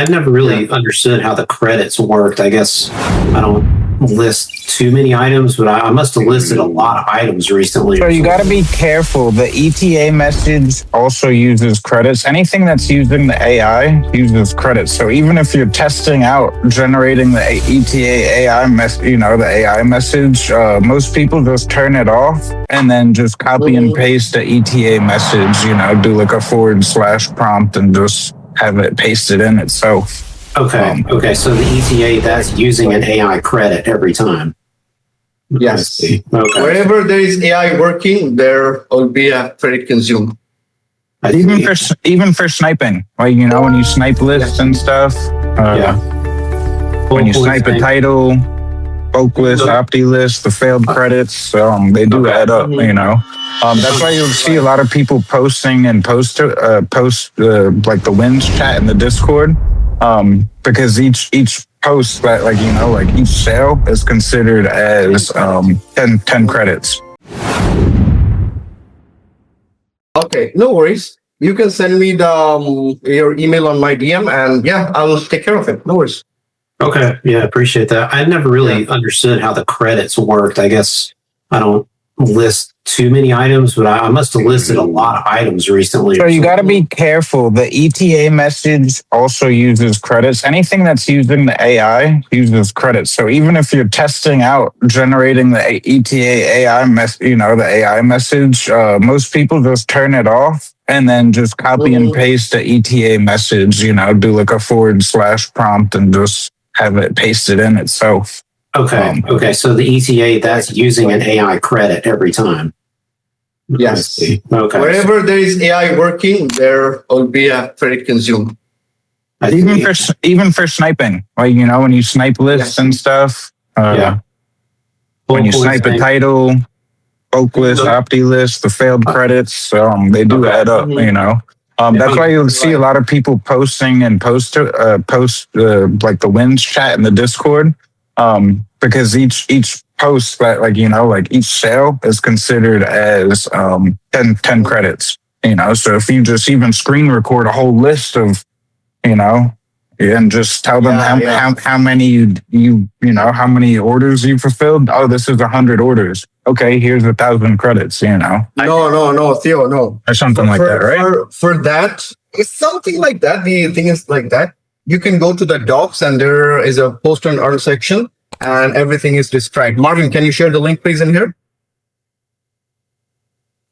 I'd never really understood how the credits worked. I guess I don't list too many items, but I must have listed a lot of items recently. So you got to be careful. The ETA message also uses credits. Anything that's using the AI uses credits. So even if you're testing out generating the ETA AI the AI message, most people just turn it off and then just copy and paste the ETA message. Do like a / prompt and just have it pasted in itself. Okay. So the ETA, that's using an AI credit every time. Yes. Okay. Wherever there is AI working, there will be a credit consumed. Even for sniping, like when you snipe lists and stuff. When you snipe a title, bulk list, OptiList, the failed credits, they do add up. That's why you'll see a lot of people posting and post like the wins chat in the Discord. Because each post that each sale is considered as 10 credits. Okay, no worries. You can send me your email on my DM, and I will take care of it. No worries. Okay, yeah, appreciate that. I'd never really understood how the credits worked. I guess I don't list too many items, but I must have listed a lot of items recently. So you got to be careful. The ETA message also uses credits. Anything that's using the AI uses credits. So even if you're testing out generating the ETA AI the AI message, most people just turn it off and then just copy and paste the ETA message. Do like a / prompt and just have it pasted in itself. Okay. So the ETA, that's using an AI credit every time. Yes. Okay. Wherever there is AI working, there will be a credit consumed. Even for sniping, like when you snipe lists and stuff. When you snipe a title, bulk list, OptiList, the failed credits, they do add up. That's why you'll see a lot of people posting and post like the wins chat in the Discord. Because each post that each sale is considered as 10 credits. So if you just even screen record a whole list of and just tell them how many how many orders you fulfilled. Oh, this is 100 orders. Okay, here's 1,000 credits. No, Theo, no. Or something like that, right? For that, it's something like that. The thing is like that. You can go to the docs and there is a post and earn section and everything is described. Marvin, can you share the link please in here?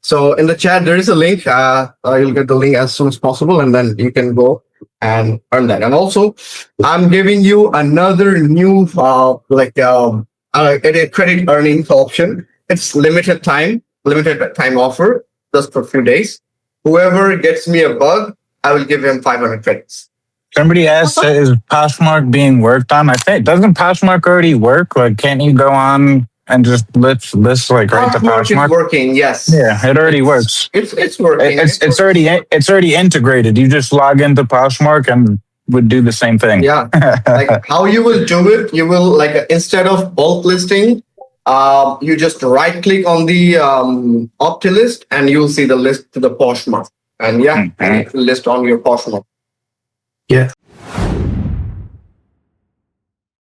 So in the chat, there is a link. You'll get the link as soon as possible and then you can go and earn that. And also, I'm giving you another new a credit earning option. It's limited time offer just for a few days. Whoever gets me a bug, I will give him 500 credits. Somebody asked, is Poshmark being worked on? I think, doesn't Poshmark already work? Like, can't you go on and just list right to Poshmark? Is working, yes. Yeah, it already works. It's working. It's already integrated. You just log into Poshmark and would do the same thing. Yeah, like how you will do it, you will instead of bulk listing, you just right click on the OptiList and you'll see the list to the Poshmark. And list on your Poshmark. Yeah.